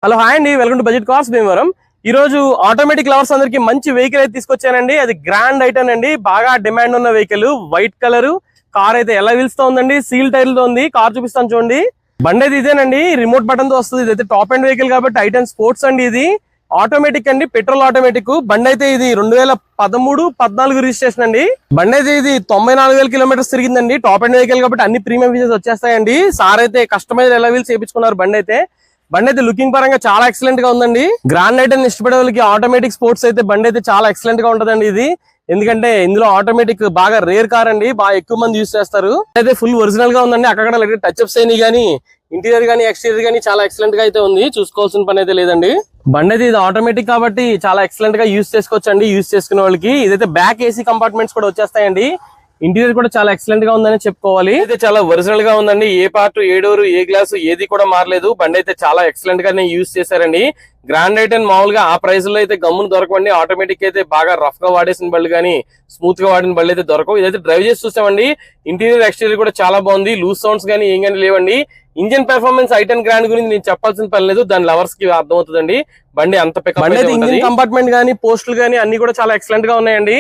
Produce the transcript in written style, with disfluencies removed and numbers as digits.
Hello hi అండి, welcome to budget cars Bhimavaram. ఈ రోజు ఆటోమేటిక్ లవర్స్ అందరికి మంచి వెహికల్ అయితే తీసుకొచ్చానండి. అది గ్రాండ్ ఐటమ్ అండి, బాగా డిమాండ్ ఉన్న వెహికల్. వైట్ కలర్ కార్ అయితే ఎలా వీల్స్ తో ఉందండి, సీల్ టైర్ తో ఉంది. కార్ చూపిస్తాను చూడండి. బండి అయితే ఇదేనండి, రిమోట్ బటన్ తో వస్తుంది. ఇదైతే టాప్ అండ్ వెహికల్ కాబట్టి ఐటమ్ స్పోర్ట్స్ అండి. ఇది ఆటోమేటిక్ అండి, పెట్రోల్ ఆటోమేటిక్ బండి అయితే. ఇది 2013-14 రిజిస్ట్రేషన్ అండి. బండి అయితే ఇది 94,000 కిలోమీటర్స్ తిరిగిందండి. టాప్ అండ్ వెహికల్ కాబట్టి అన్ని ప్రీమియం ఫీచర్స్ వచ్చేస్తాయండి. సార్ అయితే కస్టమైజ్ ఎలా వీల్స్ చేయించుకున్నారు. బండి అయితే లుకింగ్ పరంగా చాలా ఎక్సలెంట్ గా ఉందండి. గ్రాండ్ ఐటమ్ ఇష్టపడే వాళ్ళకి ఆటోమేటిక్ స్పోర్ట్స్ అయితే బండి అయితే చాలా ఎక్సలెంట్ గా ఉంటదండి. ఇది ఎందుకంటే ఇందులో ఆటోమేటిక్ బాగా రేర్ కార్ అండి, బాగా ఎక్కువ మంది యూజ్ చేస్తారు. అయితే ఫుల్ ఒరిజినల్ గా ఉందండి. అక్కడ టచ్ అప్స్ అయినాయి కానీ ఇంటీరియర్ గానీ ఎక్స్టీరియర్ గానీ చాలా ఎక్సలెంట్ గా అయితే ఉంది. చూసుకోవాల్సిన పని అయితే లేదండి. బండి అయితే ఇది ఆటోమేటిక్ కాబట్టి చాలా ఎక్సలెంట్ గా యూజ్ చేసుకోవచ్చండి. యూజ్ చేసుకునే వాళ్ళకి ఇదైతే బ్యాక్ ఏసీ కంపార్ట్మెంట్స్ కూడా వచ్చేస్తాయండి. ఇంటీరియర్ కూడా చాలా ఎక్సలెంట్ గా ఉందని చెప్పుకోవాలి. అయితే చాలా ఒరిజినల్ గా ఉందండి. ఏ పార్ట్, ఏ డోర్, ఏ గ్లాస్ ఏది కూడా మారలేదు. బండి అయితే చాలా ఎక్సలెంట్ గానే యూజ్ చేశారండి. గ్రాండ్ ఐటమ్ మామూలుగా ఆ ప్రైస్ లో అయితే గమ్మును దొరకండి. ఆటోమేటిక్ అయితే బాగా రఫ్ గా వాడేసిన బళ్ళు కానీ స్మూత్ గా వాడిన బళ్ళు అయితే దొరకవు. ఇదైతే డ్రైవ్ చేసి చూసామండి. ఇంటీరియర్ ఎక్స్టీరియర్ కూడా చాలా బాగుంది. లూజ్ సౌండ్స్ కానీ ఏం కానీ లేవండి. ఇంజిన్ పెర్ఫార్మెన్స్ ఐటెన్ గ్రాండ్ గురించి నేను చెప్పాల్సిన పని లేదు, దాని లవర్స్ కి అర్థమవుతుందండి. బండి అంత పికప్. ఇంజిన్ కంపార్ట్మెంట్ గానీ పోస్టులు గానీ అన్ని కూడా చాలా ఎక్సలెంట్ గా ఉన్నాయండి.